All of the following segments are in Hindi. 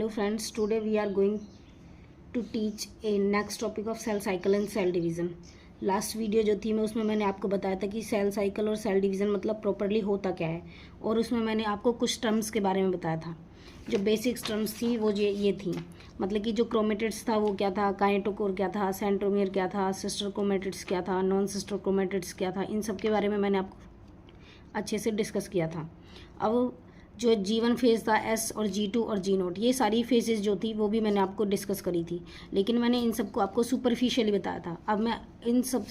friends, today we are going to teach a next topic of cell cycle and cell division. Last video जो थी मैं उसमें मैंने आपको बताया था कि सेल साइकिल और सेल डिवीज़न मतलब प्रॉपरली होता क्या है, और उसमें मैंने आपको कुछ टर्म्स के बारे में बताया था। जो बेसिक्स टर्म्स थी वो ये थी, मतलब कि जो क्रोमेटिड्स था वो क्या था, काइनेटोकोर क्या था, सेंट्रोमियर क्या था, सिस्टर क्रोमेटिड्स क्या था, नॉन सिस्टर क्रोमेटिड्स क्या था, इन सब के बारे में मैंने आपको अच्छे से डिस्कस किया था। अब जो G1 फेज़ था, S और G2 और G0, ये सारी फेजेस जो थी वो भी मैंने आपको डिस्कस करी थी, लेकिन मैंने इन सबको आपको सुपरफिशियली बताया था। अब मैं इन सब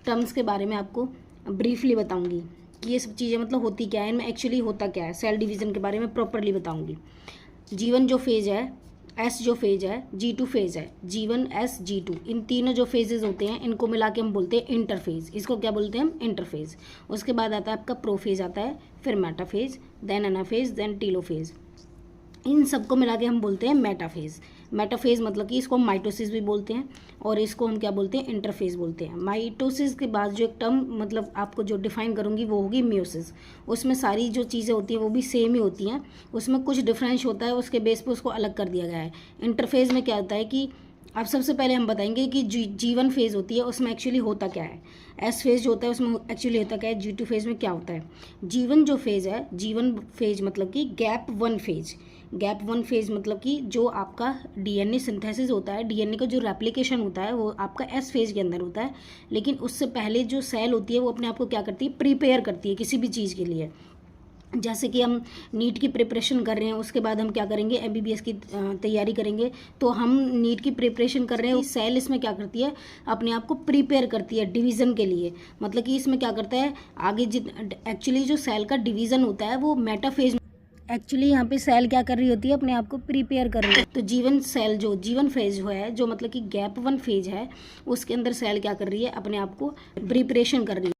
टर्म्स के बारे में आपको ब्रीफली बताऊंगी कि ये सब चीज़ें मतलब होती क्या है, इनमें एक्चुअली होता क्या है। सेल डिवीज़न के बारे में प्रॉपरली बताऊंगी। G1 जो फेज़ है, S जो फेज़ है, G2 फेज़ है, G1 S G2, इन तीनों जो फेजेस होते हैं इनको मिला के हम बोलते हैं इंटरफेज। इसको क्या बोलते हैं हम? इंटरफेज। उसके बाद आता है आपका प्रोफेज आता है, फिर metaphase, then anaphase, then telophase. इन सबको मिला के हम बोलते हैं मेटाफेज। मेटाफेज मतलब कि इसको हम माइटोसिस भी बोलते हैं, और इसको हम क्या बोलते हैं? इंटरफेज बोलते हैं। माइटोसिस के बाद जो एक टर्म मतलब आपको जो डिफाइन करूँगी वो होगी मियोसिस। उसमें सारी जो चीज़ें होती हैं वो भी सेम ही होती हैं, उसमें कुछ डिफरेंस होता है, उसके बेस पे उसको अलग कर दिया गया है। इंटरफेज में क्या होता है कि अब सबसे पहले हम बताएंगे कि G1 फेज़ होती है उसमें एक्चुअली होता क्या है, S फेज़ जो होता है उसमें एक्चुअली होता क्या है, G2 फेज़ में क्या होता है। G1 जो फेज़ है, G1 फेज़ मतलब कि gap one phase. Gap one phase मतलब कि जो आपका DNA सिंथेसिस होता है, DNA का जो रेप्लिकेशन होता है वो आपका S फेज़ के अंदर होता है, लेकिन उससे पहले जो सेल होती है वो अपने आप को क्या करती है? प्रिपेयर करती है किसी भी चीज़ के लिए। जैसे कि हम नीट की प्रिपरेशन कर रहे हैं, उसके बाद हम क्या करेंगे? MBBS की तैयारी करेंगे, तो हम नीट की प्रिपरेशन कर रहे हैं, सेल इसमें क्या करती है? अपने आप को प्रिपेयर करती है डिवीज़न के लिए। मतलब कि इसमें क्या करता है आगे एक्चुअली जो सेल का डिवीज़न होता है वो मेटाफेज। एक्चुअली यहाँ पे सेल क्या कर रही होती है? अपने आप को प्रिपेयर कर रही है। तो G1 फेज है, जो मतलब कि गैप वन फेज है, उसके अंदर सेल क्या कर रही है? अपने आप को प्रिपरेशन कर रही है।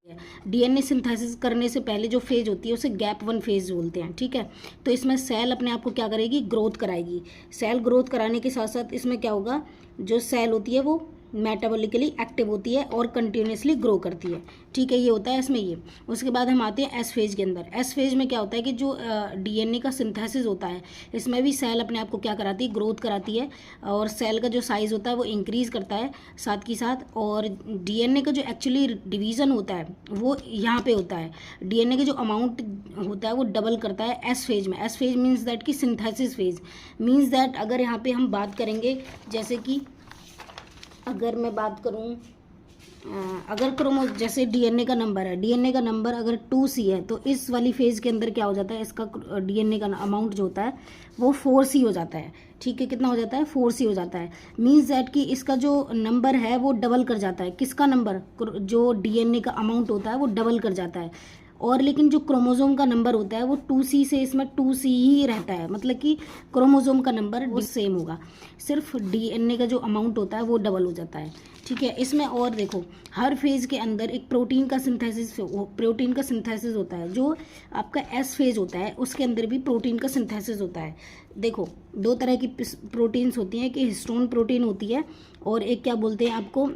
DNA सिंथेसिस करने से पहले जो फेज होती है उसे गैप वन फेज बोलते हैं, ठीक है। तो इसमें सेल अपने आप को क्या करेगी? ग्रोथ कराएगी। सेल ग्रोथ कराने के साथ साथ इसमें क्या होगा? जो सेल होती है वो मेटाबॉलिकली एक्टिव होती है और कंटिन्यूसली ग्रो करती है, ठीक है। ये होता है इसमें ये। उसके बाद हम आते हैं एस फेज के अंदर। एस फेज में क्या होता है कि जो DNA का सिंथेसिस होता है, इसमें भी सेल अपने आप को क्या कराती है? ग्रोथ कराती है, और सेल का जो साइज़ होता है वो इंक्रीज़ करता है साथ ही साथ। और DNA का जो एक्चुअली डिवीज़न होता है वो यहाँ पे होता है। DNA का जो अमाउंट होता है वो डबल करता है एस फेज में। एस फेज मीन्स दैट कि सिंथेसिस फेज मीन्स दैट अगर यहाँ पे हम बात करेंगे, जैसे कि अगर मैं बात करूं, अगर जैसे DNA का नंबर है, DNA का नंबर अगर 2C है, तो इस वाली फेज़ के अंदर क्या हो जाता है? इसका DNA का अमाउंट जो होता है वो 4C हो जाता है, ठीक है। कितना हो जाता है? 4C हो जाता है। मीन्स दैट कि इसका जो नंबर है वो डबल कर जाता है। किसका नंबर? जो DNA का अमाउंट होता है वो डबल कर जाता है। और लेकिन जो क्रोमोसोम का नंबर होता है वो 2C से इसमें 2C ही रहता है, मतलब कि क्रोमोसोम का नंबर वो सेम होगा, सिर्फ DNA का जो अमाउंट होता है वो डबल हो जाता है, ठीक है। इसमें और देखो, हर फेज़ के अंदर एक प्रोटीन का सिंथेसिस होता है। जो आपका एस फेज़ होता है उसके अंदर भी प्रोटीन का सिंथेसिस होता है। देखो, दो तरह की प्रोटीन्स होती हैं, कि हिस्टोन प्रोटीन होती है और एक क्या बोलते हैं आपको,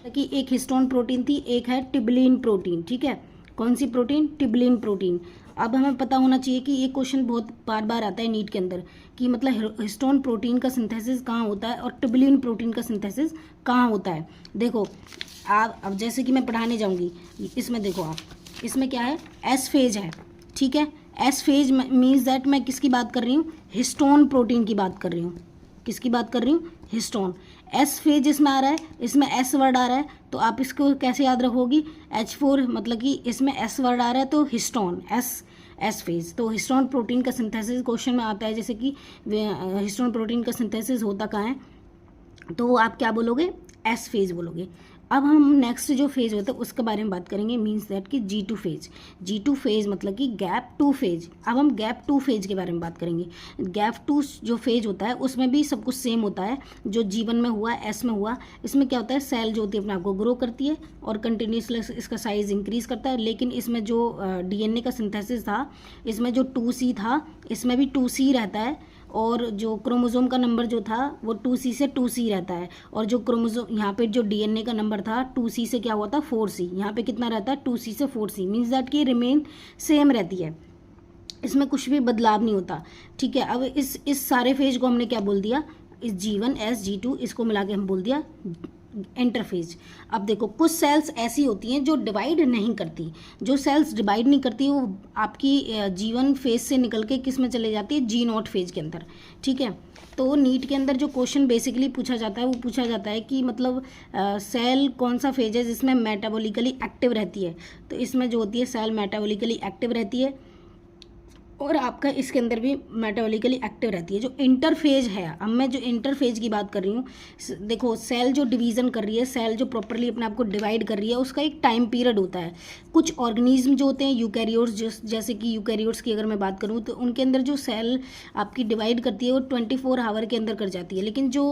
कि एक हिस्टोन प्रोटीन थी, एक है टिबलिन प्रोटीन, ठीक है। कौन सी प्रोटीन? टिबलिन प्रोटीन। अब हमें पता होना चाहिए कि ये क्वेश्चन बहुत बार बार आता है नीट के अंदर, कि मतलब हिस्टोन प्रोटीन का सिंथेसिस कहाँ होता है और टिबलिन प्रोटीन का सिंथेसिस कहाँ होता है। देखो आप, अब जैसे कि मैं पढ़ाने जाऊंगी, इसमें देखो आप, इसमें क्या है? एस फेज है, ठीक है। एस फेज मीन्स दैट मैं किसकी बात कर रही हूँ? हिस्टोन प्रोटीन की बात कर रही हूँ। किसकी बात कर रही हूँ? हिस्टोन। एस फेज इसमें आ रहा है, इसमें एस वर्ड आ रहा है, तो आप इसको कैसे याद रखोगी? H4, मतलब कि इसमें एस वर्ड आ रहा है तो हिस्टोन, एस फेज। तो हिस्टोन प्रोटीन का सिंथेसिस क्वेश्चन में आता है, जैसे कि हिस्टोन प्रोटीन का सिंथेसिस होता कहाँ है, तो आप क्या बोलोगे? एस फेज बोलोगे। अब हम नेक्स्ट जो फेज होता है उसके बारे में बात करेंगे, मीन्स दैट कि G2 फेज मतलब कि गैप टू फेज। अब हम गैप टू फेज के बारे में बात करेंगे। गैप टू जो फेज होता है उसमें भी सब कुछ सेम होता है, जो G1 में हुआ, S में हुआ। इसमें क्या होता है? सेल जो होती है अपने आप को ग्रो करती है और कंटिन्यूसली इसका साइज इंक्रीज करता है, लेकिन इसमें जो DNA का सिंथेसिस था, इसमें जो 2C था, इसमें भी 2C रहता है, और जो क्रोमोसोम का नंबर जो था वो 2C से 2C रहता है, और जो क्रोमोसोम यहाँ पे जो DNA का नंबर था 2C से क्या हुआ था? 4C। यहाँ पे कितना रहता है? 2C से 4C। मीन्स दैट कि रिमेन सेम रहती है। इसमें कुछ भी बदलाव नहीं होता, ठीक है। अब इस सारे फेज को हमने क्या बोल दिया, इस G1 S G2 इसको मिला के हम बोल दिया इंटरफेज। अब देखो कुछ सेल्स ऐसी होती हैं जो डिवाइड नहीं करती, जो सेल्स डिवाइड नहीं करती वो आपकी G1 फेज से निकल के किस में चले जाती है, G0 फेज के अंदर, ठीक है। तो नीट के अंदर जो क्वेश्चन बेसिकली पूछा जाता है वो पूछा जाता है कि मतलब सेल कौन सा फेज है जिसमें मेटाबॉलिकली एक्टिव रहती है। तो इसमें जो होती है सेल मेटाबॉलिकली एक्टिव रहती है और आपका इसके अंदर भी मेटाबॉलिकली एक्टिव रहती है। जो इंटरफेज है, अब मैं जो इंटरफेज की बात कर रही हूँ, देखो सेल जो डिवीज़न कर रही है, सेल जो प्रॉपरली अपने आप को डिवाइड कर रही है, उसका एक टाइम पीरियड होता है। कुछ ऑर्गेनिज्म जो होते हैं यूकैरियोट्स, जैसे कि यूकैरियोट्स की अगर मैं बात करूँ तो उनके अंदर जो सेल आपकी डिवाइड करती है वो 24 आवर के अंदर कर जाती है। लेकिन जो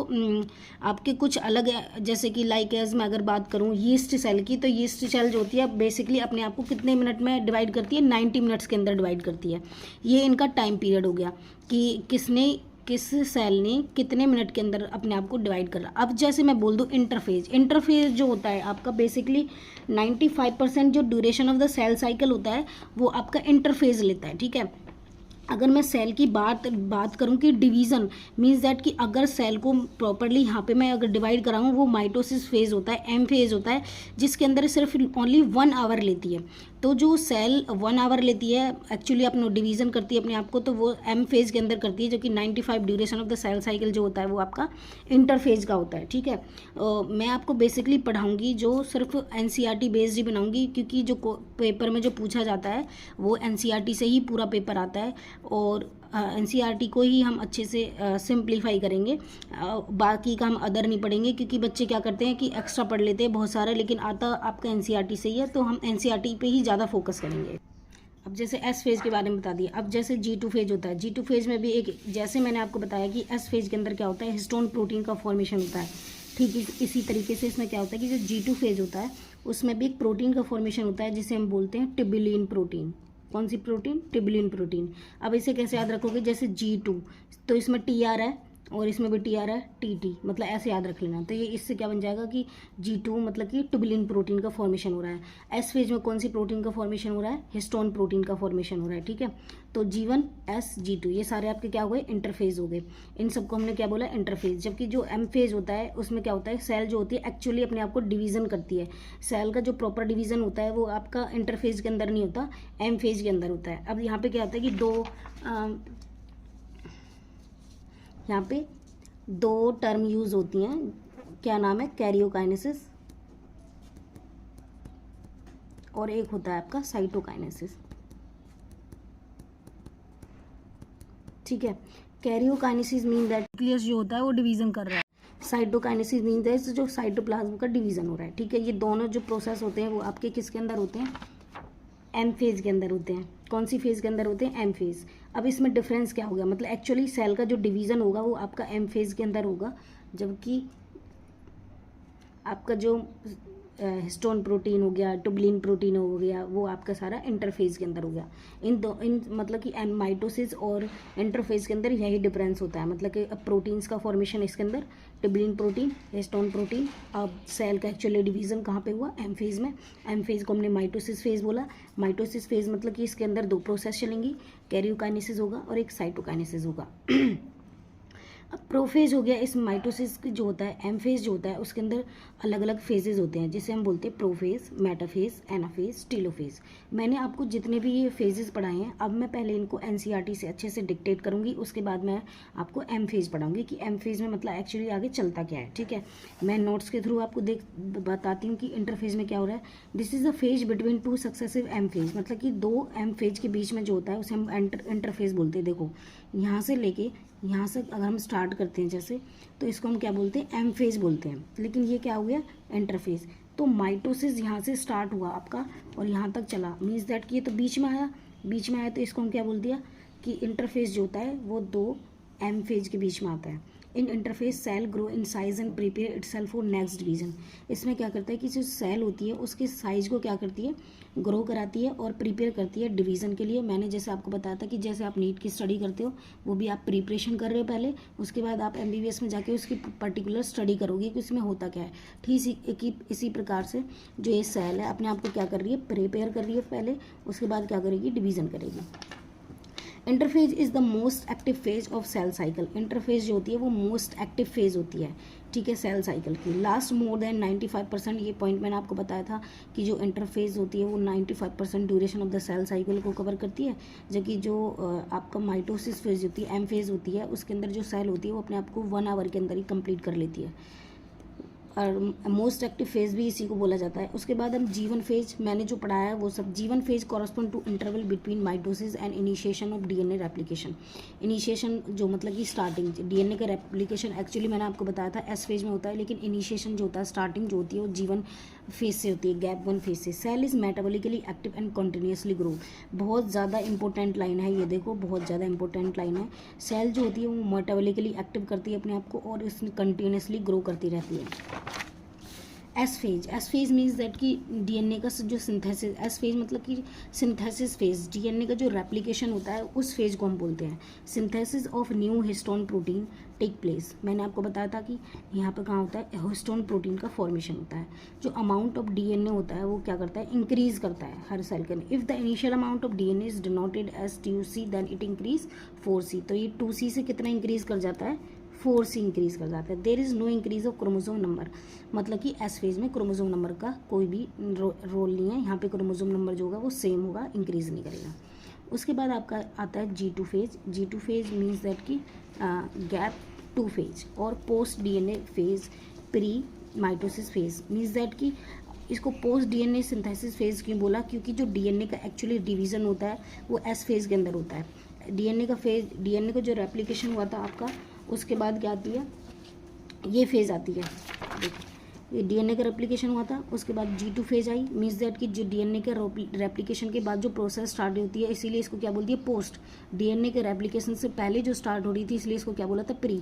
आपके कुछ अलग जैसे कि लाइक एज मैं अगर बात करूँ यीस्ट सेल की, तो यीस्ट सेल जो होती है बेसिकली अपने आप को कितने मिनट में डिवाइड करती है, 90 मिनट्स के अंदर डिवाइड करती है। ये इनका टाइम पीरियड हो गया कि किस सेल ने कितने मिनट के अंदर अपने आप को डिवाइड कर रहा। अब जैसे मैं बोल दूं इंटरफेज जो होता है आपका बेसिकली 95% जो duration of the cell cycle होता है वो आपका इंटरफेज लेता है, ठीक है। अगर मैं सेल की बात करूं कि डिवीज़न मीन्स दैट कि अगर सेल को प्रॉपरली यहाँ पे मैं अगर डिवाइड कराऊँ, वो माइटोसिस फेज होता है, एम फेज होता है, जिसके अंदर सिर्फ ओनली 1 आवर लेती है। तो जो सेल 1 आवर लेती है एक्चुअली अपना डिवीज़न करती है अपने आप को, तो वो एम फेज के अंदर करती है, जो कि 95 duration of the cell cycle जो होता है वो आपका इंटरफेज का होता है, ठीक है। मैं आपको बेसिकली पढ़ाऊँगी जो सिर्फ NCERT बेस्ड ही बनाऊँगी, क्योंकि जो पेपर में जो पूछा जाता है वो NCERT से ही पूरा पेपर आता है और NCERT को ही हम अच्छे से सिंप्लीफाई करेंगे। बाकी का हम अदर नहीं पढ़ेंगे, क्योंकि बच्चे क्या करते हैं कि एक्स्ट्रा पढ़ लेते हैं बहुत सारा, लेकिन आता आपका NCERT से ही है, तो हम NCERT पे ही ज़्यादा फोकस करेंगे। अब जैसे S फेज के बारे में बता दिया। अब जैसे G2 फेज होता है, G2 फेज में भी एक, जैसे मैंने आपको बताया कि S फेज के अंदर क्या होता है, हिस्टोन प्रोटीन का फॉर्मेशन होता है, ठीक इसी तरीके से इसमें क्या होता है कि जो G2 फेज होता है उसमें भी एक प्रोटीन का फॉर्मेशन होता है जिसे हम बोलते हैं टिबुलिन प्रोटीन। कौन सी प्रोटीन, टिबुलिन प्रोटीन। अब इसे कैसे याद रखोगे, जैसे G2 तो इसमें TR है और इसमें भी TR है, TT, मतलब ऐसे याद रख लेना। तो ये इससे क्या बन जाएगा कि G2 मतलब कि टिबुलिन प्रोटीन का फॉर्मेशन हो रहा है। S फेज में कौन सी प्रोटीन का फॉर्मेशन हो रहा है, हिस्टोन प्रोटीन का फॉर्मेशन हो रहा है, ठीक है। तो G1 S G2 ये सारे आपके क्या हो गए, इंटरफेज हो गए। इन सबको हमने क्या बोला, इंटरफेज। जबकि जो M फेज होता है उसमें क्या होता है, सेल जो होती है एक्चुअली अपने आप को डिवीजन करती है। सेल का जो प्रॉपर डिवीजन होता है वो आपका इंटरफेज के अंदर नहीं होता, M फेज के अंदर होता है। अब यहाँ पे क्या होता है कि यहाँ पे दो टर्म यूज होती हैं, क्या नाम है, कैरियोकाइनेसिस और एक होता है आपका साइटोकाइनेसिस, ठीक है। कैरियोकाइनेसिस मीन दैट न्यूक्लियस जो होता है वो डिवीजन कर रहा है, साइटोकाइनेसिस मीन दैट जो साइटोप्लाज्म का डिवीजन हो रहा है, ठीक है। ये दोनों जो प्रोसेस होते हैं वो आपके किसके अंदर होते हैं, M फेज के अंदर होते हैं। कौन सी फेज के अंदर होते हैं, M फेज। अब इसमें डिफरेंस क्या होगा, मतलब एक्चुअली सेल का जो डिवीजन होगा वो आपका M फेज के अंदर होगा, जबकि आपका जो हिस्टोन प्रोटीन हो गया, टिबुलिन प्रोटीन हो गया, वो आपका सारा इंटरफेज के अंदर हो गया। इन मतलब कि माइटोसिस और इंटरफेज के अंदर यही डिफरेंस होता है, मतलब कि प्रोटीन्स का फॉर्मेशन इसके अंदर टिबुलिन प्रोटीन, हिस्टोन प्रोटीन। अब सेल का एक्चुअली डिवीजन कहाँ पे हुआ, M फेज में। M फेज को हमने माइटोसिस फेज बोला। माइटोसिस फेज मतलब कि इसके अंदर दो प्रोसेस चलेंगी, कैरियोकाइनेसिस होगा और एक साइटोकाइनेसिस होगा। अब प्रोफेज हो गया, इस माइटोसिस जो होता है, M फेज जो होता है उसके अंदर अलग अलग फेजेस होते हैं, जिसे हम बोलते हैं प्रोफेज, मेटाफेज, एनाफेज, टेलोफेज। मैंने आपको जितने भी ये फेजेस पढ़ाए हैं, अब मैं पहले इनको NCERT से अच्छे से डिक्टेट करूंगी, उसके बाद मैं आपको M फेज पढ़ाऊंगी कि M फेज में मतलब एक्चुअली आगे चलता क्या है, ठीक है। मैं नोट्स के थ्रू आपको बताती हूँ कि इंटरफेज में क्या हो रहा है। This is the phase between 2 successive M phase, मतलब कि 2 M फेज के बीच में जो होता है उसे हम इंटरफेज बोलते हैं। देखो यहाँ से लेके यहाँ से अगर हम स्टार्ट करते हैं जैसे, तो इसको हम क्या बोलते हैं, M फेज बोलते हैं, लेकिन ये क्या हो गया, इंटरफेज। तो माइटोसिस यहाँ से स्टार्ट हुआ आपका और यहाँ तक चला, मीन्स दैट कि ये तो बीच में आया, तो इसको हम क्या बोल दिया कि इंटरफेज जो होता है वो 2 M फेज के बीच में आता है। In interphase cell grow in size and prepare itself for next division. इसमें क्या करता है कि जो सेल होती है उसके साइज को क्या करती है, ग्रो कराती है और प्रिपेयर करती है डिवीज़न के लिए। मैंने जैसे आपको बताया था कि जैसे आप नीट की स्टडी करते हो वो भी आप प्रिपरेशन कर रहे हो पहले, उसके बाद आप MBBS में जाके उसकी पर्टिकुलर स्टडी करोगे कि उसमें होता क्या है। ठीक इसी प्रकार से जो ये सेल है अपने आप को क्या कर रही है, प्रिपेयर कर रही है पहले, उसके बाद क्या करेगी, डिवीज़न करेगी। Interphase is the most active phase of cell cycle. Interphase जो होती है वो मोस्ट एक्टिव फेज होती है, ठीक है, सेल साइकिल की। लास्ट मोर देन 95%, ये पॉइंट मैंने आपको बताया था कि जो इंटरफेज होती है वो 95% duration of the cell cycle को कवर करती है, जबकि जो आपका माइटोसिस फेज होती है, एम फेज होती है, उसके अंदर जो सेल होती है वो अपने आप को 1 आवर के अंदर ही कंप्लीट कर लेती है, और मोस्ट एक्टिव फेज भी इसी को बोला जाता है। उसके बाद हम जीवन फेज, मैंने जो पढ़ाया है वो सब। जीवन phase correspond to interval between mitosis and initiation of DNA replication. Initiation जो मतलब कि स्टार्टिंग डीएनए का रेप्लिकेशन, एक्चुअली मैंने आपको बताया था एस फेज में होता है, लेकिन इनिशिएशन जो होता है, स्टार्टिंग जो होती है वो जीवन फेज से होती है, गैप 1 फेज से। Cell is metabolically active and continuously grow. बहुत ज़्यादा इंपॉर्टेंट लाइन है ये, देखो बहुत ज़्यादा इंपॉर्टेंट लाइन है। सेल जो होती है वो मेटाबॉलिकली एक्टिव करती है अपने आप को, और इसमें कंटिन्यूसली ग्रो करती रहती है। एस फेज मीन्स दैट कि डीएनए का जो सिंथेसिस, एस फेज मतलब कि सिंथेसिस फेज, डीएनए का जो रेप्लिकेशन होता है उस फेज को हम बोलते हैं। Synthesis of new histone protein take place. मैंने आपको बताया था कि यहाँ पे कहाँ होता है, हिस्टोन प्रोटीन का फॉर्मेशन होता है। जो अमाउंट ऑफ डीएनए होता है वो क्या करता है, इंक्रीज करता है हर सेल के अंदर। If the initial amount of DNA is denoted as 2C then it increase 4C। तो ये 2C से कितना इंक्रीज कर जाता है, 4C इंक्रीज कर जाता है। There is no increase of chromosome number, मतलब कि एस फेज में क्रोमोसोम नंबर का कोई भी रोल नहीं है। यहाँ पे क्रोमोसोम नंबर जो होगा वो सेम होगा, इंक्रीज नहीं करेगा। उसके बाद आपका आता है G2 phase. G2 phase means that कि गैप 2 फेज और post DNA phase, pre mitosis phase. Means that कि इसको पोस्ट डीएनए सिंथेसिस फेज क्यों बोला, क्योंकि जो डीएनए का एक्चुअली डिवीज़न होता है वो एस फेज के अंदर होता है। डीएनए का फेज, डीएनए का जो रेप्लिकेशन हुआ था आपका, उसके बाद क्या आती है, ये फेज़ आती है। देखो ये डीएनए का रेप्लिकेशन हुआ था, उसके बाद G2 phase I. Means that कि जो डीएनए के रेप्लिकेशन के बाद जो प्रोसेस स्टार्ट होती है, इसीलिए इसको क्या बोलती है, पोस्ट। डीएनए के रेप्लिकेशन से पहले जो स्टार्ट हो रही थी, इसलिए इसको क्या बोला था, प्री।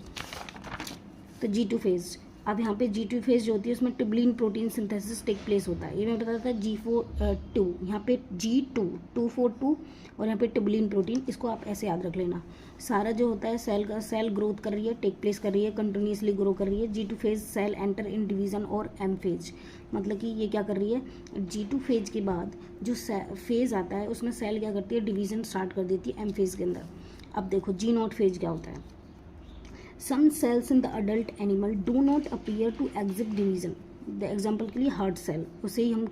तो G2 फेज। अब यहाँ पे G2 फेज जो होती है उसमें tubulin protein synthesis take place होता है। ये मैं बताया था G4 यहाँ पे G2 242 और यहाँ पे ट्यूबुलिन प्रोटीन, इसको आप ऐसे याद रख लेना। सारा जो होता है सेल का, सेल ग्रोथ कर रही है, टेक प्लेस कर रही है, कंटिन्यूसली ग्रो कर रही है। G2 phase cell enter in division और एम फेज, मतलब कि ये क्या कर रही है, G2 फेज के बाद जो फेज आता है उसमें सेल क्या करती है, डिवीजन स्टार्ट कर देती है एम फेज के अंदर। अब देखो G0 फेज क्या होता है। Some cells in the adult animal do not appear to exit division. Example के लिए हार्ट सेल, उसे ही हम,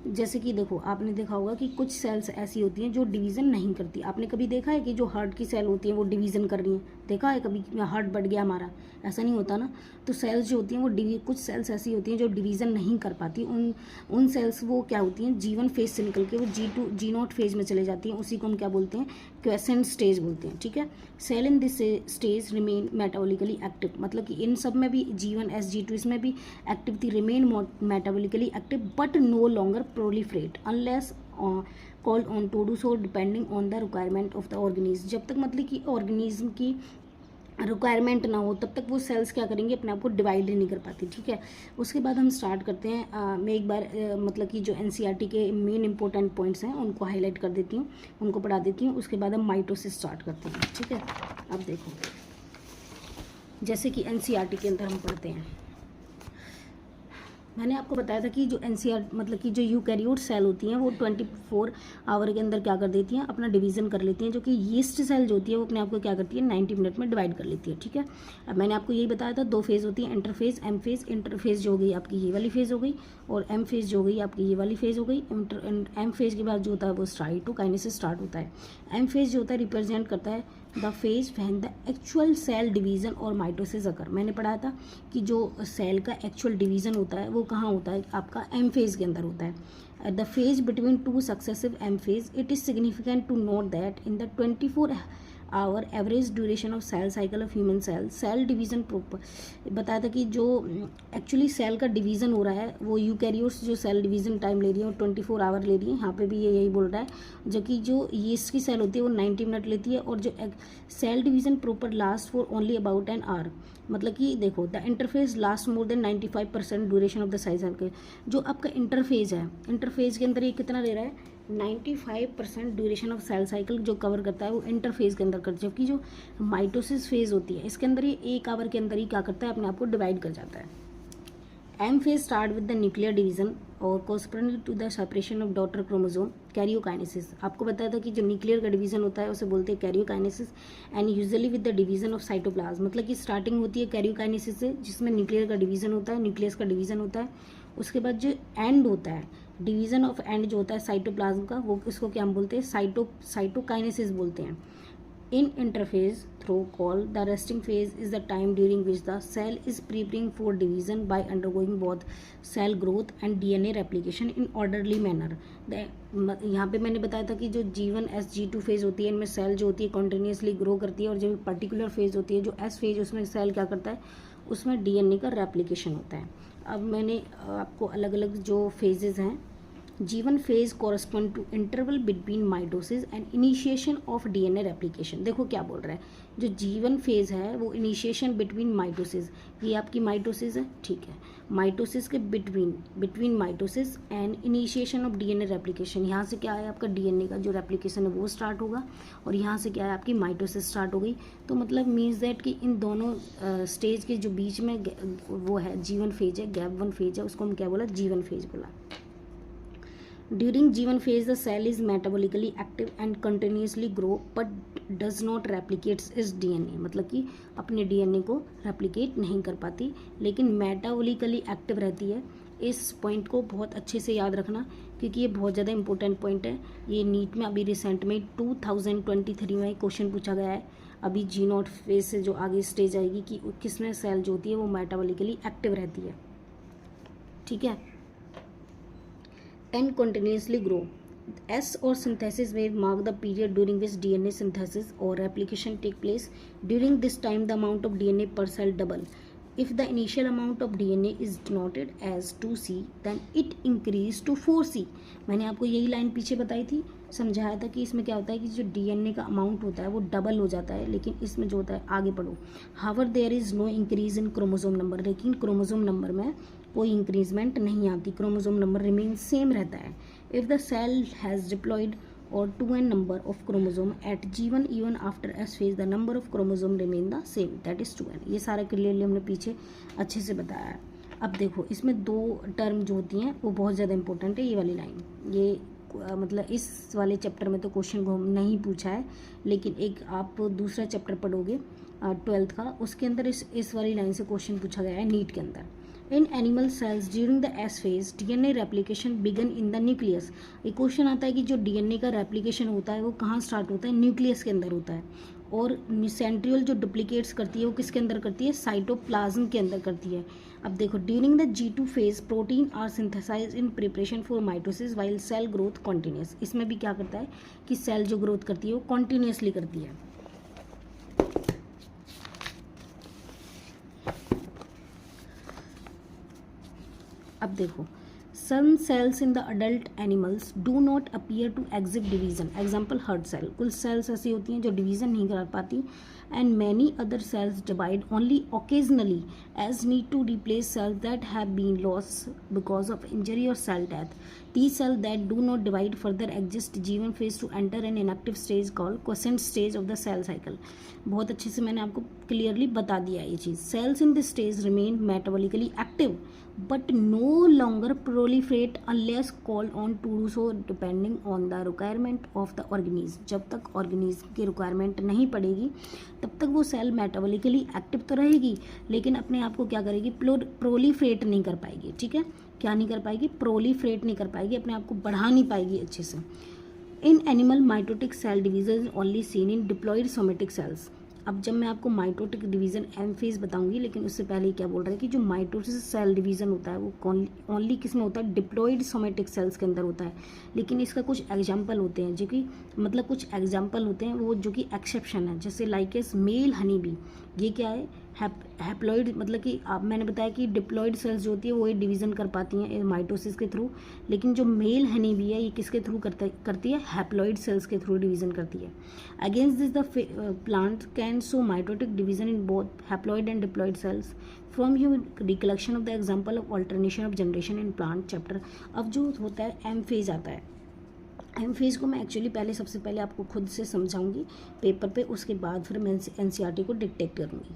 जैसे कि देखो आपने देखा होगा कि कुछ सेल्स ऐसी होती हैं जो डिवीज़न नहीं करती। आपने कभी देखा है कि जो हार्ट की सेल होती है वो डिवीज़न कर रही हैं, देखा है कभी हार्ट बढ़ गया हमारा, ऐसा नहीं होता ना। तो सेल्स जो होती हैं वो कुछ सेल्स ऐसी होती हैं जो डिवीज़न नहीं कर पाती, उन सेल्स वो क्या होती हैं, G1 फेज से निकल के वो G0 फेज में चले जाती हैं। उसी को हम क्या बोलते हैं, क्वेसेंट स्टेज बोलते हैं, ठीक है। Cell in this stage remain metabolically active, मतलब कि इन सब में भी G1 G2 इसमें भी एक्टिव थी, remain metabolically active but no longer proliferate unless called on to do so depending on the requirement of the organism। जब तक मतलब कि ऑर्गेनिज्म की रिक्वायरमेंट ना हो तब तक वो सेल्स क्या करेंगे, अपने आप को डिवाइड ही नहीं कर पाती, ठीक है। उसके बाद हम स्टार्ट करते हैं। मैं एक बार मतलब कि जो NCERT के मेन इंपॉर्टेंट पॉइंट्स हैं उनको हाईलाइट कर देती हूँ, उनको पढ़ा देती हूँ। उसके बाद हम माइटोसिस स्टार्ट करते हैं, ठीक है। अब देखो जैसे कि NCERT के अंदर हम पढ़ते हैं, मैंने आपको बताया था कि जो NCERT मतलब कि जो यूकैरियोट सेल होती हैं वो 24 आवर के अंदर क्या कर देती हैं, अपना डिवीज़न कर लेती हैं। जो कि यीस्ट सेल जो होती है वो अपने आप को क्या करती है, 90 मिनट में डिवाइड कर लेती है, ठीक है। अब मैंने आपको यही बताया था 2 फेज़ होती है, इंटरफेज एम फेज़। इंटरफेज जो हो गई आपकी ये वाली फेज़ हो गई, और एम फेज़ जो हो गई आपकी ये वाली फेज़ हो गई। एम फेज़ के बाद जो होता है वो साइटोकाइनेसिस स्टार्ट होता है। एम फेज़ जो होता है रिप्रेजेंट करता है the phase when the actual cell division और माइटोसिस अकर। मैंने पढ़ा था कि जो सेल का एक्चुअल डिवीज़न होता है वो कहाँ होता है, आपका एम फेज के अंदर होता है। At the phase between 2 successive M phase it is significant to note that in the 24 hour average duration of cell cycle of human cell division proper बताया था कि जो एक्चुअली सेल का डिवीज़न हो रहा है वो यूकैरियोट्स जो सेल डिवीज़न टाइम ले रही है वो 24 आवर ले रही है। यहाँ पे भी ये यही बोल रहा है, जबकि जो यीस्ट की सेल होती है वो 90 मिनट लेती है, और जो cell division proper last for only about an hour. मतलब कि देखो the interphase last more than 95% duration of the cycle. जो आपका इंटरफेज है, इंटरफेज के अंदर ये कितना ले रहा है, 95% ड्यूरेशन ऑफ सेल साइकिल जो कवर करता है वो इंटरफेज के अंदर करता है। जबकि जो माइटोसिस फेज होती है इसके अंदर ये 1 आवर के अंदर ही क्या करता है, अपने आप को डिवाइड कर जाता है। M phase start with the nuclear division और corresponding to the separation of daughter chromosome karyokinesis. आपको बताया था कि जो न्यूक्लियर का डिवीजन होता है उसे बोलते हैं karyokinesis and usually with the division of cytoplasm, मतलब कि स्टार्टिंग होती है कैरियोकाइनेसिस से जिसमें न्यूक्लियर का डिवीजन होता है, न्यूक्लियस का डिवीजन होता है। उसके बाद जो एंड होता है, डिवीजन ऑफ एंड जो होता है साइटोप्लाज्म का, वो इसको क्या हम बोलते हैं, साइटोकाइनेसिस बोलते हैं। In interphase through called the resting phase is the time during which the cell is preparing for division by undergoing both cell growth and DNA replication in orderly manner। यहाँ पे मैंने बताया था कि जो G1 S G2 फेज होती है इनमें सेल जो होती है कॉन्टिन्यूसली ग्रो करती है, और जो पर्टिकुलर फेज होती है जो S फेज उसमें सेल क्या करता है, उसमें DNA का रेप्लिकेशन होता है। अब मैंने आपको अलग अलग जो फेजेस हैं, G1 phase correspond to interval between mitosis and initiation of DNA replication। देखो क्या बोल रहा है, जो G1 phase है वो इनिशिएशन बिटवीन माइटोसिस, ये आपकी माइटोसिस है, ठीक है, माइटोसिस के between mitosis and initiation of DNA replication. यहाँ से क्या है आपका DNA का जो रेप्लिकेशन है वो स्टार्ट होगा, और यहाँ से क्या है आपकी माइटोसिस स्टार्ट हो गई। तो मतलब मीन्स दैट कि इन दोनों स्टेज के जो बीच में वो है G1 फेज है, गैप 1 फेज है, उसको हम क्या बोला, G1 फेज बोला। During G1 phase, the cell is metabolically active and continuously grow but does not replicate its DNA, मतलब कि अपने DNA को replicate नहीं कर पाती, लेकिन metabolically active रहती है। इस पॉइंट को बहुत अच्छे से याद रखना क्योंकि ये बहुत ज़्यादा इंपॉर्टेंट पॉइंट है। ये नीट में अभी रिसेंट में 2023 में क्वेश्चन पूछा गया है। अभी G0 फेज से जो आगे स्टेज आएगी कि किसमें सेल जो होती है वो मेटाबॉलिकली एक्टिव रहती है, ठीक है, and continuously grow। S or synthesis wave mark the period during which DNA synthesis or replication take place। During this time the amount of DNA per cell double। If the initial amount of DNA is denoted as 2C then it increase to 4C। मैंने आपको यही लाइन पीछे बताई थी, समझाया था कि इसमें क्या होता है कि जो DNA का अमाउंट होता है वो डबल हो जाता है, लेकिन इसमें जो होता है, आगे पढ़ो, however there is no increase in chromosome number, लेकिन क्रोमोसोम नंबर में कोई इंक्रीजमेंट नहीं आती, क्रोमोसोम नंबर रिमेन सेम रहता है। If the cell has diploid or 2n number of chromosome at G1 even after S phase the number of chromosome remain the same, that is 2n। ये सारा क्लियरली हमने पीछे अच्छे से बताया है। अब देखो इसमें दो टर्म जो होती हैं वो बहुत ज़्यादा इंपॉर्टेंट है। ये वाली लाइन, ये मतलब इस वाले चैप्टर में तो क्वेश्चन को नहीं पूछा है, लेकिन एक आप दूसरा चैप्टर पढ़ोगे 12th का, उसके अंदर इस वाली लाइन से क्वेश्चन पूछा गया है नीट के अंदर। In animal cells during the S phase DNA replication began in the nucleus. एक क्वेश्चन आता है कि जो DNA का रेप्लिकेशन होता है वो कहाँ स्टार्ट होता है, न्यूक्लियस के अंदर होता है, और सेंट्रियोल जो डुप्लीकेट्स करती है वो किसके अंदर करती है, साइटोप्लाज्म के अंदर करती है। अब देखो during the G2 phase protein are synthesize in preparation for mitosis while cell growth continues. इसमें भी क्या करता है कि सेल जो ग्रोथ करती है वो कॉन्टिन्यूसली करती है। अब देखो some cells in the adult animals do not appear to exhibit division, example herd cell। कुछ cells ऐसी होती हैं जो डिवीजन नहीं कर पाती, and many other cells divide only occasionally as need to replace cells that have been lost because of injury or cell death। These cells that do not divide further exist G1 phase to enter an inactive stage called quiescent stage of the cell cycle। बहुत अच्छे से मैंने आपको क्लियरली बता दिया ये चीज़। Cells in this stage remain metabolically active but no longer proliferate unless called on to do so depending on the requirement of the organism। जब तक ऑर्गेनिज्म की रिक्वायरमेंट नहीं पड़ेगी तब तक वो सेल मेटाबॉलिकली एक्टिव तो रहेगी, लेकिन अपने आप को क्या करेगी, प्रोलीफरेट नहीं कर पाएगी, ठीक है, क्या नहीं कर पाएगी, प्रोलीफरेट नहीं कर पाएगी, अपने आप को बढ़ा नहीं पाएगी अच्छे से। In animal mitotic cell division only seen in diploid somatic cells. अब जब मैं आपको माइटोटिक डिवीजन एम फेज बताऊंगी, लेकिन उससे पहले क्या बोल रहा है कि जो माइटोसिस सेल डिवीजन होता है वो ओनली किस में होता है, डिप्लॉयड सोमेटिक सेल्स के अंदर होता है। लेकिन इसका कुछ एग्जाम्पल होते हैं जो कि मतलब कुछ एग्जाम्पल होते हैं वो जो कि एक्सेप्शन है, जैसे लाइकेस मेल हनी बी, ये क्या है, हैप्लॉइड, मतलब कि आप मैंने बताया कि डिप्लॉयड सेल्स जो होती है वो डिवीजन कर पाती हैं माइटोसिस के थ्रू, लेकिन जो मेल हनी बी है ये किसके थ्रू करती है, हैप्लॉइड सेल्स के थ्रू डिवीजन करती है। Against this the plant can show mitotic division in both haploid and diploid cells from you recollection of the example of alternation of generation in plant chapter. अब जो होता है एम फेज आता है, एम फेज को मैं एक्चुअली सबसे पहले आपको खुद से समझाऊंगी पेपर पे, उसके बाद फिर मैं NCERT को डिक्टेट करूँगी।